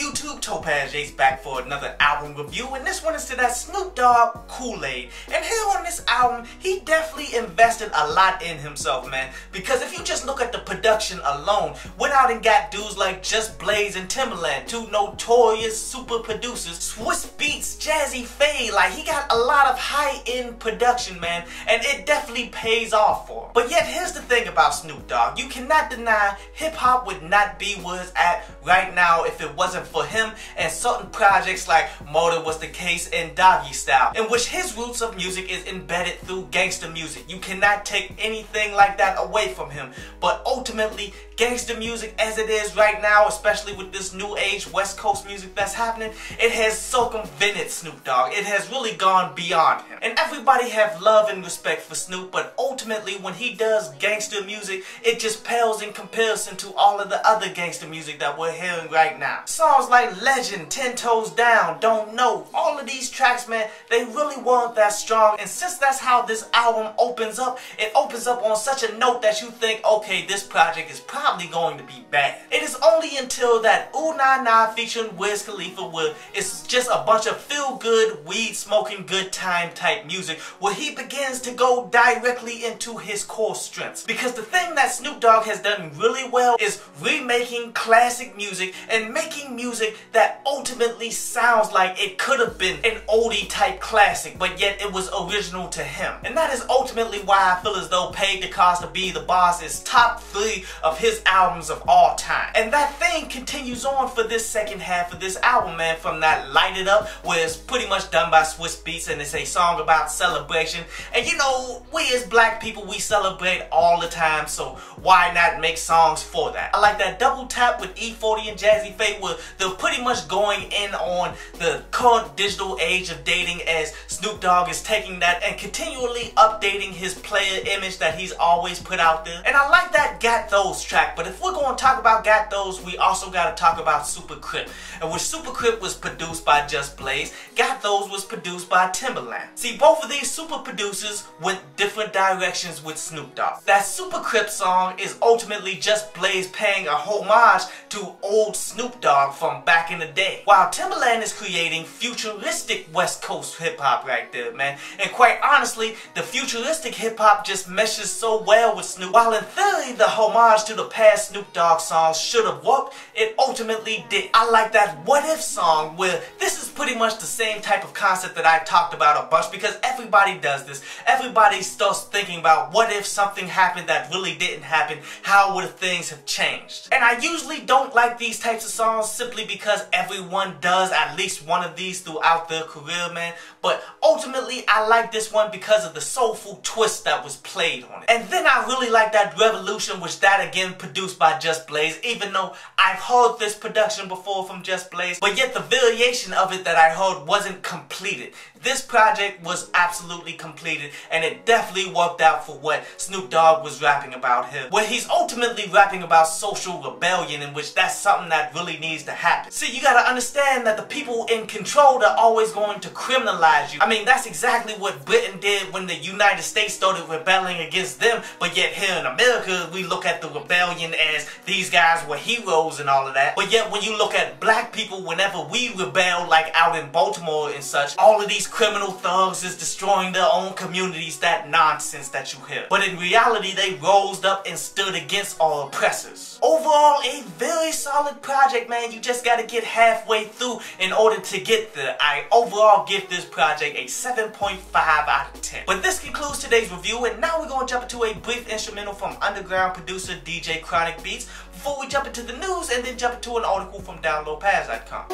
YouTube? Topaz Jace back for another album review, and this one is to that Snoop Dogg Cool Aid. And here on this album, he definitely invested a lot in himself, man. Because if you just look at the production alone, went out and got dudes like Just Blaze and Timbaland, two notorious super producers, Swiss Beats, Jazzy Faye. Like, he got a lot of high-end production, man, and it definitely pays off for him. But yet, here's the thing about Snoop Dogg. You cannot deny hip-hop would not be where it's at right now if it wasn't for him and certain projects like Murder Was the Case and Doggy Style, in which his roots of music is embedded through gangster music. You cannot take anything like that away from him. But ultimately, gangster music as it is right now, especially with this new age West Coast music that's happening, it has circumvented Snoop Dogg. It has really gone beyond him. And everybody have love and respect for Snoop, but ultimately when he does gangster music, it just pales in comparison to all of the other gangster music that we're hearing right now. Songs like Legend, 10 Toes Down, Don't Know, all of these tracks, man, they really weren't that strong. And since that's how this album opens up, it opens up on such a note that you think, okay, this project is probably going to be bad. It is only until that Ooh Nah Nah featuring Wiz Khalifa, where it's just a bunch of feel-good, weed-smoking, good time type music, where he begins to go directly into his core strengths. Because the thing that Snoop Dogg has done really well is remaking classic music and making music that ultimately sounds like it could have been an oldie type classic, but yet it was original to him. And that is ultimately why I feel as though Paid the Cost to Be the Boss is top 3 of his albums of all time. And that thing continues on for this second half of this album, man, from that Light It Up, where it's pretty much done by Swiss Beats and it's a song about celebration. And you know, we as black people, we celebrate all the time, so why not make songs for that? I like that double tap with E40 and Jazzy Faye, where they're pretty much going in on the current digital age of dating, as Snoop Dogg is taking that and continually updating his player image that he's always put out there. And I like that Got Those track, but if we're going to talk about Got Those, we also got to talk about Super Crip, and which Super Crip was produced by Just Blaze, Got Those was produced by Timbaland. See, both of these super producers went different directions with Snoop Dogg. That Super Crip song is ultimately Just Blaze paying a homage to old Snoop Dogg from back in the day, while Timbaland is creating futuristic West Coast hip-hop right there, man. And quite honestly, the futuristic hip-hop just meshes so well with Snoop. While in theory the homage to the past Snoop Dogg songs should have worked, it ultimately did. I like that What If song, where this is pretty much the same type of concept that I talked about a bunch, because everybody does this. Everybody starts thinking about what if something happened that really didn't happen, how would things have changed? And I usually don't like these types of songs simply because everyone does at least one of these throughout their career, man. But ultimately I like this one because of the soulful twist that was played on it. And then I really like that Revolution, which that again produced by Just Blaze, even though I've heard this production before from Just Blaze, but yet the variation of it that I heard wasn't completed. This project was absolutely completed, and it definitely worked out for what Snoop Dogg was rapping about here, where he's ultimately rapping about social rebellion, in which that's something that really needs to happen. See, you gotta understand that the people in control are always going to criminalize you. I mean, that's exactly what Britain did when the United States started rebelling against them, but yet here in America, we look at the rebellion as these guys were heroes and all of that. But yet when you look at black people, whenever we rebel, like out in Baltimore and such, all of these criminal thugs is destroying their own communities, that nonsense that you hear. But in reality, they rose up and stood against all oppressors. Overall, a very solid project, man. You just gotta get halfway through in order to get there. I overall give this project a 7.5 out of 10. But this concludes today's review, and now we're gonna jump into a brief instrumental from underground producer DJ Chronic Beats before we jump into the news, and then jump into an article from downloadpads.com.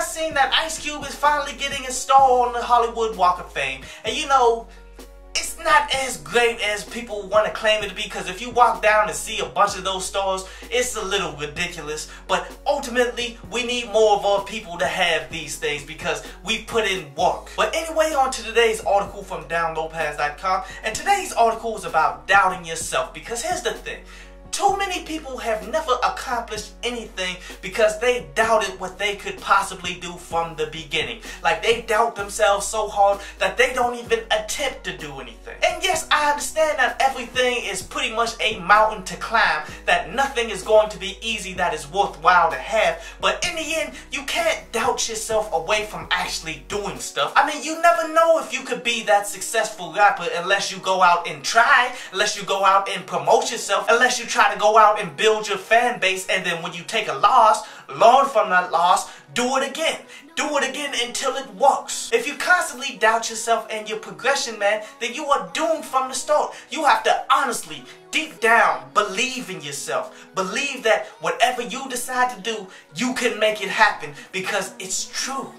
Seen that Ice Cube is finally getting installed on the Hollywood Walk of Fame, and you know, it's not as great as people want to claim it to be, because if you walk down and see a bunch of those stars, it's a little ridiculous. But ultimately, we need more of our people to have these things because we put in work. But anyway, on to today's article from downloadpads.com, and today's article is about doubting yourself, because here's the thing. Too many people have never accomplished anything because they doubted what they could possibly do from the beginning. Like they doubt themselves so hard that they don't even attempt to do anything. And yes, I understand that everything is pretty much a mountain to climb, that nothing is going to be easy that is worthwhile to have, but in the end, you can't doubt yourself away from actually doing stuff. I mean, you never know if you could be that successful rapper unless you go out and try, unless you go out and promote yourself, unless you try to go out and build your fan base, and then when you take a loss, learn from that loss, do it again. Do it again until it works. If you constantly doubt yourself and your progression, man, then you are doomed from the start. You have to honestly, deep down, believe in yourself. Believe that whatever you decide to do, you can make it happen because it's true.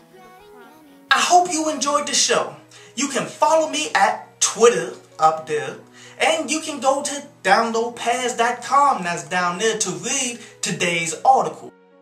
I hope you enjoyed the show. You can follow me at Twitter up there. And you can go to downloadpads.com, that's down there, to read today's article.